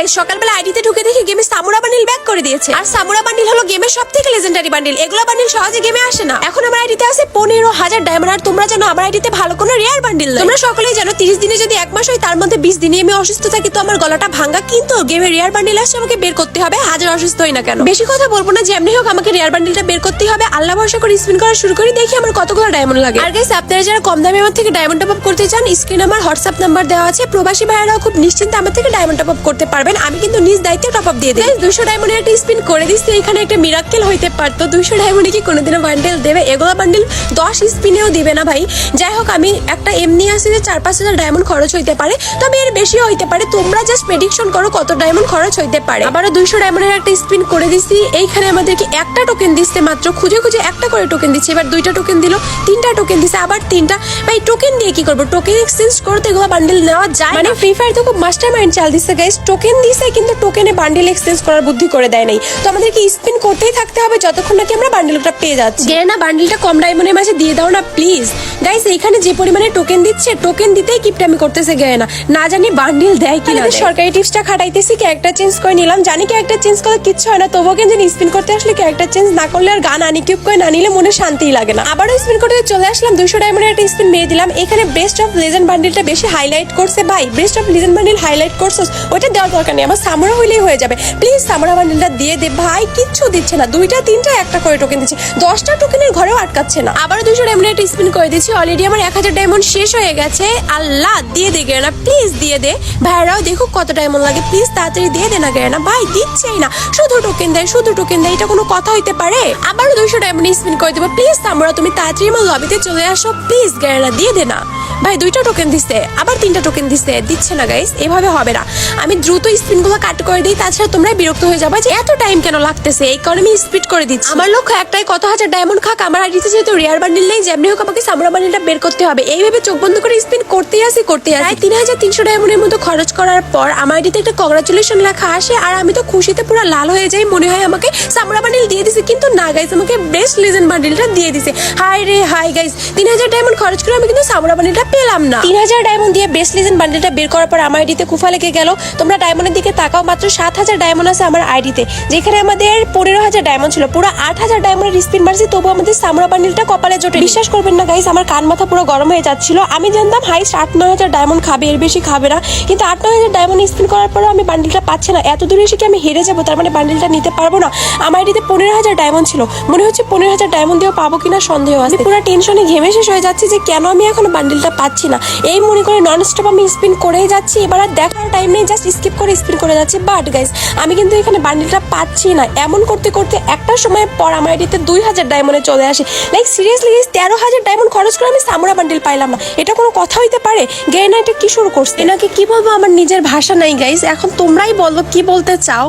Guys সকালবেলা আইডিতে ঢুকে দেখি গেমে সামুরা বান্ডিল ব্যাক করে দিয়েছে। আর সামুরা বান্ডিল হলো গেমের সবথেকে লেজেন্ডারি বান্ডিল। এগুলা বান্ডিল সহজে গেমে আসে না। এখন আমার আইডিতে আছে 15,000 ডায়মন্ড। আর তোমরা জানো আমার আইডিতে ভালো কোনো রেয়ার বান্ডিল নাই। তোমরা সকলেই জানো 30 দিনে যদি এক মাস হয় তার মধ্যে 20 দিনে আমি অসুস্থ থাকি, তো আমার গলাটা ভাঙা। কিন্তু গেমে রেয়ার বান্ডিল আসছে, আমাকে বের করতে হবে, হাজার অসুস্থ হই না কেন। বেশি কথা বলবো না, যেমনি হোক আমাকে রেয়ার বান্ডিলটা বের করতে হবে। আল্লাহ ভরসা করে স্পিন করা শুরু করি, দেখি আমার কতগুলো ডায়মন্ড লাগে। আর গাইস আপনারা যারা কম দামে আমার থেকে ডায়মন্ড টপ আপ করতে চান, স্ক্রিনে আমার হোয়াটসঅ্যাপ নাম্বার দেওয়া আছে। প্রবাসী ভাইয়ারাও খুব নিশ্চিন্তে আমার থেকে ডায়মন্ড টপ আপ করতে পারবেন। আমি কিন্তু নিজ দায়িত্বে টপ আপ দিয়ে দিই। 200 ডায়মন্ডের একটা স্পিন করে দিচ্ছি, এখানে একটা মিরাক্কেল হইতে পারতো। 200 ডায়মন্ডে কি কোনোদিনও বান্ডেল দেবে? এগুলো বান্ডেল 10 স্পিনেও দিবে না ভাই। যাই হোক, আমি একটা এমনি আছে যে 4-5 হাজার ডায়মন্ড খরচ হইতে পারে, তবে এর বেশিও হইতে পারে। তোমরা জাস্ট প্রেডিকশন করো কত ডায়মন্ড খরচ হইতে পারে। আবারও 200 ডায়মন্ডের একটা স্পিন করে দিচ্ছি। এইখানে আমাদেরকে একটা টোকেন দিচ্ছে মাত্র, খুঁজে খুঁজে একটা করে টোকেন দিচ্ছে। এবার 2টা টোকেন দিল, 3টা টোকেন দিচ্ছে, আবার 3টা। ভাই টোকেন দিয়ে কি করবো? টোকেন এক্সচেঞ্জ করতে এগুলো বান্ডেল নেওয়া যায় মানে ফ্রি ফায়ার তো খুব মাস্টার মাইন্ড চাল দিচ্ছে গাইস। টোকেন দিছে কিন্তু টোকেনে বান্ডেল এক্সচেঞ্জ করার বুদ্ধি করে দেয় নাই। তো আমাদেরকে স্পিন করতেই থাকতে হবে যতক্ষণ নাকি আমরা বান্ডেলটা পেয়ে যাচ্ছি। না বান্ডেলটা কম ডায়মন্ডের মাঝে দিয়ে দাও না প্লিজ গাইস। এইখানে যে পরিমাণে টোকেন দিচ্ছে, টোকেন দিতেই কিপটামি করতেছে গেনা, না জানি বান্ডেল দেয় কিনা। সরকারি টিপসটা খাটাইতেছি, ক্যারেক্টার চেঞ্জ করে নিলাম। জানি ক্যারেক্টার চেঞ্জ করলে কিচ্ছু হয় না, তবুও কিন্তু স্পিন করতে আসলে ক্যারেক্টার চেঞ্জ না করলে আর গান আনিকিউব করে না নিলে মনে শান্তিই লাগে না। আবারও স্পিন করতে চলে আসলাম, 200 ডায়মন্ডের একটা স্পিন মেরে দিলাম। এখানে বেস্ট অফ লেজেন্ড বান্ডেলটা বেশি হাইলাইট করছে ভাই। Best of legend bundle highlight করছস, ওইটা দেওয়ার দরকার নেই, আমার সামরা হইলেই হয়ে যাবে। প্লিজ সামরা বান্ডেলটা দিয়ে দে ভাই। কিচ্ছু দিচ্ছে না, 2টা 3টা একটা করে টোকেন দিচ্ছে, 10টা টোকেনের ঘরেও আটকাচ্ছে না। আবার 200 ডায়মন্ডের একটা স্পিন করে দিচ্ছি। অলরেডি আমার 1000 ডায়মন্ড শেষ হয়ে গেছে। আল্লাহ দিয়ে দে গেনা, প্লিজ দিয়ে দে। ভাইরাও দেখো কত ডায়মন্ড লাগে, প্লিজ তাড়াতাড়ি দিয়ে দে না গেনা। ভাই দিচ্ছেই না, শুধু টোকেন দেয়, শুধু টোকেন দেয়। এটা কোনো কথা হইতে পারে? আবার 200 ডায়মন্ড স্পিন করে দেবো। প্লিজ সামরা তুমি তাড়াতাড়ি আমার লবিতে চলে আসো, প্লিজ গেনা দিয়ে দে না। ভাই 2টা টোকেন দিচ্ছে, আবার 3টা টোকেন দিচ্ছে না গাইস। এভাবে হবে না, আমি দ্রুত স্পিনগুলো কাট করে দিই, তাছাড়া তোমরা বিরক্ত হয়ে যাবে যে এত টাইম কেন লাগতেছে। এই কারণে আমি স্পিড করে দিচ্ছি। আমার লক্ষ্য একটাই, কত হাজার ডায়মন্ড খাক আমার আইডিতে যেহেতু রেয়ার বান্ডেল নেই, যেমনি হোক আমাকে সামরা বান্ডেলটা বের করতে হবে। এইভাবে চোখ বন্ধ করে স্পিন করতেই আসি। প্রায় 3300 ডায়মন্ডের মতো খরচ করার পর আমার আইডিতে একটা কংগ্রাচুলেশন লেখা আসে, আর আমি তো খুশিতে পুরো লাল হয়ে যাই। মনে হয় আমাকে সামরা বান্ডেল দিয়ে দিছে, কিন্তু না গাইস, আমাকে বেস্ট লেজেন্ড বান্ডেলটা দিয়ে দিছে। হাই রে হাই গাইস, 3000 ডায়মন্ড খরচ করে আমি কিন্তু সামরা বান্ডেলটা পেলাম না। 3000 ডায়মন্ড দিয়ে বেস্ট লেজেন্ড বান্ডেলটা বের করার পর আমার আইডিতে কুফা লেগে গেল। তোমরা ডায়মন্ডের দিকে তাকাও, মাত্র 7000 ডায়মন্ড আছে আমার আইডিতে, যেখানে আমাদের 15000 ডায়মন্ড ছিল। পুরো 8000 ডায়মন্ডের স্পিন মারছি, তবু আমাদের সামরা বান্ডেলটা কপালে জোটে। বিশ্বাস করবেন না গাইস, আমার কান মাথা পুরো গরম হয়ে যাচ্ছিল। আমি জানতাম হাইস্ট 8-9 ডায়মন্ড খাবে, এর বেশি খাবে না, কিন্তু 8-9 ডায়মন্ড স্পিন করার পরও আমি বান্ডেলটা পাচ্ছি না। এত দূরে এসে কি আমি হেরে যাবো? তার মানে বান্ডেলটা নিতে পারবো না। আমার আইডিতে 15000 ডায়মন্ড ছিল, মনে হচ্ছে 15000 ডায়মন্ড দিয়েও পাবো কিনা সন্দেহ আছে। পুরো টেনশনে ঘেমে শেষ হয়ে যাচ্ছে যে কেন আমি এখনো বান্ডেলটা পাচ্ছি না। এই মনে করে নন স্টপ আমি স্পিন করেই যাচ্ছি। এবার আর দেখার টাইম নেই, জাস্ট স্কিপ করে স্পিন করে যাচ্ছি। বাট গাইস, আমি কিন্তু এখানে বান্ডেলটা পাচ্ছি না। এমন করতে করতে একটা সময় পর আমার আইডিতে 2000 ডায়মন্ডে চলে আসে। লাইক সিরিয়াসলি গাইস, 13000 ডায়মন্ড খরচ করে আমি সামরা বান্ডেল পাইলাম না। এটা কোনো কথা হইতে পারে? গেনা এটা কি শুরু করছে? এনাকে কি বলবো, আমার নিজের ভাষা নাই গাইস। এখন তোমরাই বলবো কি বলতে চাও,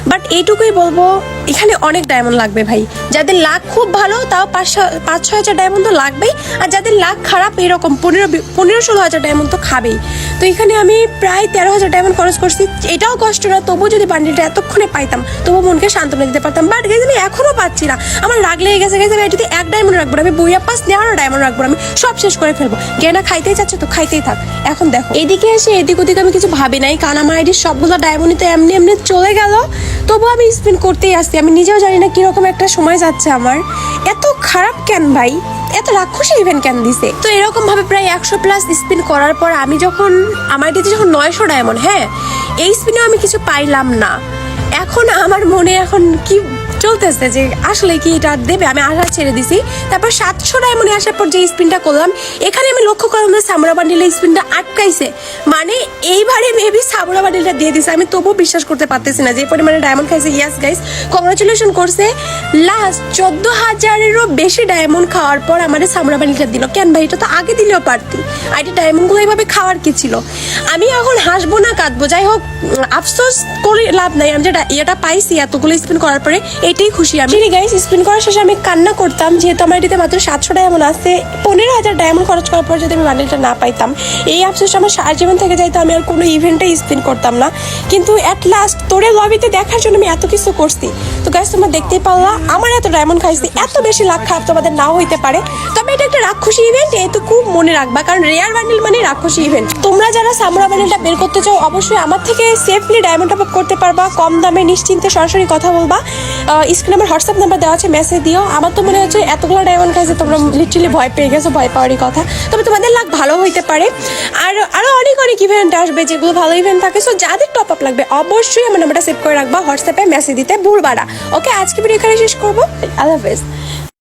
বাট এইটুকুই বলবো, এখানে অনেক ডায়মন্ড লাগবে ভাই। যাদের লাক খুব ভালো তাও 5-6 হাজার ডায়মন্ড তো লাগবেই, আর যাদের লাক খারাপ এরকম 15-16 হাজার ডায়মন্ড তো খাবেই। তো এখানে আমি প্রায় 13,000 ডায়মন্ড খরচ করছি। এটাও কষ্ট না, তবুও যদি বান্ডেলটা এতক্ষণে পাইতাম তবু মনকে সান্ত্বনা দিতে পারতাম। বাট গাইস আমি এখনো পাচ্ছি না, আমার রাগ লেগে গেছে গাইস। আমি এটাতে 1 ডায়মন্ড রাখবো না, আমি বইয়া পাস নেওয়ারও ডায়মন্ড রাখবো না, আমি সব শেষ করে ফেলবো। গেনা খাইতেই চাচ্ছে তো খাইতেই থাক। এখন দেখো এদিকে এসে এদিক ওদিক আমি কিছু ভাবি নাই, কারণ আমার আইডির সবগুলো ডায়মন্ডই তো এমনি এমনি চলে গেল। তবু আমি স্পিন করতেই আসছি। আমি নিজেও জানি না কিরকম একটা সময় যাচ্ছে আমার। এত খারাপ কেন ভাই, এত রাক্ষসী ইভেন্ট কেন দিছে? তো এরকম ভাবে প্রায় 100+ স্পিন করার পর আমি যখন আমার আইডিতে যখন 900 ডায়মন্ড, হ্যাঁ এই স্পিনেও আমি কিছু পাইলাম না। এখন আমার মনে এখন কি চলতেছে যে আসলে কি এটা দেবে, আমি আশা ছেড়ে দিছি। তারপর 700 ডায়মন্ডে আসার পর যে স্পিনটা করলাম, এখানে আমি লক্ষ্য করলাম যে সামরা বান্ডেলের স্পিনটা আটকাইছে। মানে এইবারে মেবি সামরা বান্ডেলটা দিয়ে দিছে। আমি তবুও বিশ্বাস করতে পারতেছি না যে পরিমাণে ডায়মন্ড খাইছে। ইয়াস গাইস, কংগ্রাচুলেশন করছে। লাস্ট 14,000-এরও বেশি ডায়মন্ড খাওয়ার পর আমাদের সামরা বান্ডেলটা দিল। কেন ভাই, এটা তো আগে দিলেও পারতি। আইডি ডায়মন্ডগুলো এইভাবে খাওয়ার কি ছিল? আমি এখন হাসবো না কাঁদবো, যাই হোক আফসোস করে লাভ নাই। আমি যে এটা পাইছি এতগুলো স্পিন করার পরে, এটাই খুশি আমি। গাইস স্পিন করার শেষে আমি কান্না করতাম, যেহেতু আমার এটিতে মাত্র 700 ডায়মন্ড আছে। 15,000 ডায়মন্ড খরচ করার পর যদি আমি বান্ডেলটা না পাইতাম, এই আফসোসটা আমার সারা জীবন থেকে যাইতো। আমি আর কোনো ইভেন্টে স্পিন করতাম না। কিন্তু অ্যাট লাস্ট তোরে লবিতে দেখার জন্য আমি এত কিছু করছি। তো গাইস তোমরা দেখতেই পারলা, আমার এত ডায়মন্ড খাইছি। এত বেশি লাখ খারাপ তোমাদের নাও হইতে পারে, তবে এটা একটা রাক্ষসী ইভেন্ট, এটুকু মনে রাখবা, কারণ রেয়ার বান্ডিল মানে রাক্ষসী ইভেন্ট। তোমরা যারা সামুরা বান্ডিলটা বের করতে চাও অবশ্যই আমার থেকে সেফলি ডায়মন্ড টপ আপ করতে পারবা, কম দামে নিশ্চিন্তে সরাসরি কথা বলবা। স্ক্রিনে আমার হোয়াটসঅ্যাপ নাম্বার দেওয়া আছে, মেসেজ দিও। আমার তো মনে হচ্ছে এতগুলো ডায়মন্ড খাইছে তোমরা লিটারালি ভয় পেয়ে গেছো, ভয় পাওয়ারই কথা। তবে তোমাদের লাক ভালো হইতে পারে, আর আরো অনেক অনেক ইভেন্ট আসবে যেগুলো ভালো ইভেন্ট থাকে। সো যাদের টপ আপ লাগবে অবশ্যই আমার নাম্বারটা সেভ করে রাখবা, হোয়াটসঅ্যাপে মেসেজ দিতে ভুলবা না। ওকে, আজকে ভিডিও এখানে শেষ করবো। আল্লাহ হাফেজ।